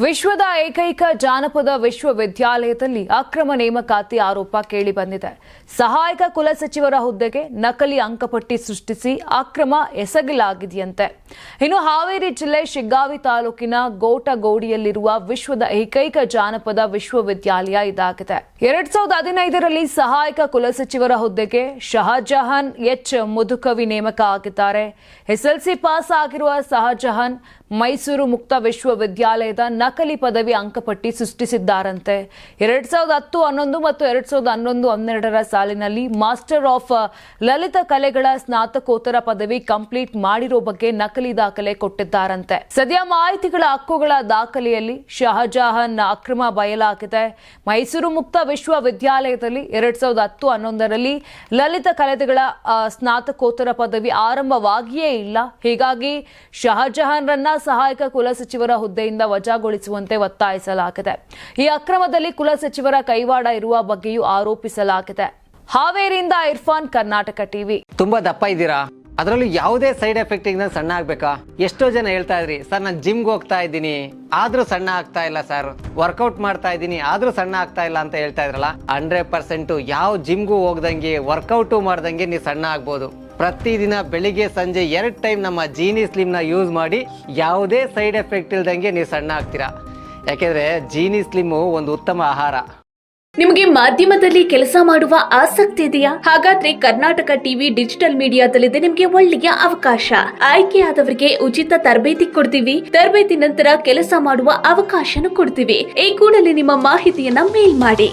ವಿಶ್ವದ ಏಕೈಕ ಜಾನಪದ ವಿಶ್ವವಿದ್ಯಾಲಯದಲ್ಲಿ ಅಕ್ರಮ ನೇಮಕಾತಿ ಆರೋಪ ಕೇಳಿಬಂದಿದೆ. ಸಹಾಯಕ ಕುಲಸಚಿವರ ಹುದ್ದೆಗೆ ನಕಲಿ ಅಂಕಪಟ್ಟಿ ಸೃಷ್ಟಿಸಿ ಅಕ್ರಮ ಎಸಗಲಾಗಿದೆಯಂತೆ. ಇನ್ನು ಹಾವೇರಿ ಜಿಲ್ಲೆ ಶಿಗ್ಗಾವಿ ತಾಲೂಕಿನ ಗೋಟಗೋಡಿಯಲ್ಲಿರುವ ವಿಶ್ವದ ಏಕೈಕ ಜಾನಪದ ವಿಶ್ವವಿದ್ಯಾಲಯ ಇದಾಗಿದೆ. 2015ರಲ್ಲಿ ಸಹಾಯಕ ಕುಲಸಚಿವರ ಹುದ್ದೆಗೆ ಶಹಜಹಾನ್ ಎಚ್ ಮುದುಕವಿ ನೇಮಕ ಆಗಿದ್ದಾರೆ. ಎಸ್ಎಲ್ಸಿ ಪಾಸ್ ಆಗಿರುವ ಶಹಜಹಾನ್ ಮೈಸೂರು ಮುಕ್ತ ವಿಶ್ವವಿದ್ಯಾಲಯದ ನಕಲಿ ಪದವಿ ಅಂಕಪಟ್ಟಿ ಸೃಷ್ಟಿಸಿದ್ದಾರಂತೆ. 2010-11 ಮತ್ತು 2011-12ರ ಸಾಲಿನಲ್ಲಿ ಮಾಸ್ಟರ್ ಆಫ್ ಲಲಿತ ಕಲೆಗಳ ಸ್ನಾತಕೋತ್ತರ ಪದವಿ ಕಂಪ್ಲೀಟ್ ಮಾಡಿರೋ ಬಗ್ಗೆ ನಕಲಿ ದಾಖಲೆ ಕೊಟ್ಟಿದ್ದಾರಂತೆ. ಸದ್ಯ ಮಾಹಿತಿಗಳ ಹಕ್ಕುಗಳ ದಾಖಲೆಯಲ್ಲಿ ಶಹಜಹಾನ್ ಅಕ್ರಮ ಬಯಲಾಗಿದೆ. ಮೈಸೂರು ಮುಕ್ತ ವಿಶ್ವವಿದ್ಯಾಲಯದಲ್ಲಿ 2010-11ರಲ್ಲಿ ಲಲಿತ ಕಲೆಗಳ ಸ್ನಾತಕೋತ್ತರ ಪದವಿ ಆರಂಭವಾಗಿಯೇ ಇಲ್ಲ. ಹೀಗಾಗಿ ಶಹಜಹಾನ್ ರನ್ನ ಸಹಾಯಕ ಕುಲಸಚಿವರ ಹುದ್ದೆಯಿಂದ ವಜಾಗೊಳಿಸುವಂತೆ ಒತ್ತಾಯಿಸಲಾಗಿದೆ. ಈ ಅಕ್ರಮದಲ್ಲಿ ಕುಲಸಚಿವರ ಕೈವಾಡ ಇರುವ ಬಗ್ಗೆಯೂ ಆರೋಪಿಸಲಾಗಿದೆ. ಹಾವೇರಿಯಿಂದ ಇರ್ಫಾನ್, ಕರ್ನಾಟಕ ಟಿವಿ. ತುಂಬಾ ದಪ್ಪ ಇದ್ದೀರಾ, ಅದರಲ್ಲೂ ಯಾವುದೇ ಸೈಡ್ ಎಫೆಕ್ಟ್ ಇಂದ ಸಣ್ಣ ಆಗ್ಬೇಕಾ? ಎಷ್ಟೋ ಜನ ಹೇಳ್ತಾ ಇದ್ರಿ, ಸರ್ ನಾನು ಜಿಮ್ಗೆ ಹೋಗ್ತಾ ಇದ್ದೀನಿ ಆದ್ರೂ ಸಣ್ಣ ಆಗ್ತಾ ಇಲ್ಲ, ಸರ್ ವರ್ಕೌಟ್ ಮಾಡ್ತಾ ಇದ್ದೀನಿ ಆದ್ರೂ ಸಣ್ಣ ಆಗ್ತಾ ಇಲ್ಲ ಅಂತ ಹೇಳ್ತಾ ಇದ್ರಲ್ಲ. 100% ಯಾವ ಜಿಮ್ಗೂ ಹೋಗ್ದಂಗೆ ವರ್ಕೌಟು ಮಾಡ್ದಂಗೆ ನೀವು ಸಣ್ಣ ಆಗ್ಬೋದು. ಪ್ರತಿದಿನ ಬೆಳಿಗ್ಗೆ ಸಂಜೆ 2 ಟೈಮ್ ನಮ್ಮ ಜೀನಿ ಸ್ಲಿಮ್ ನ ಯೂಸ್ ಮಾಡಿ ಯಾವುದೇ ಸೈಡ್ ಎಫೆಕ್ಟ್ ಇಲ್ದಂಗೆ ನೀವು ಸಣ್ಣ ಆಗ್ತೀರಾ. ಯಾಕೆಂದ್ರೆ ಜೀನಿ ಸ್ಲಿಮ್ ಒಂದು ಉತ್ತಮ ಆಹಾರ. ನಿಮಗೆ ಮಾಧ್ಯಮದಲ್ಲಿ ಕೆಲಸ ಮಾಡುವ ಆಸಕ್ತಿ ಇದೆಯಾ? ಹಾಗಾದ್ರೆ ಕರ್ನಾಟಕ ಟಿವಿ ಡಿಜಿಟಲ್ ಮೀಡಿಯಾದಲ್ಲಿದೆ ನಿಮಗೆ ಒಳ್ಳೆಯ ಅವಕಾಶ. ಆಯ್ಕೆಯಾದವರಿಗೆ ಉಚಿತ ತರಬೇತಿ ಕೊಡ್ತೀವಿ. ತರಬೇತಿ ನಂತರ ಕೆಲಸ ಮಾಡುವ ಅವಕಾಶನೂ ಕೊಡ್ತೀವಿ. ಈ ಕೂಡಲೇ ನಿಮ್ಮ ಮಾಹಿತಿಯನ್ನ ಮೇಲ್ ಮಾಡಿ.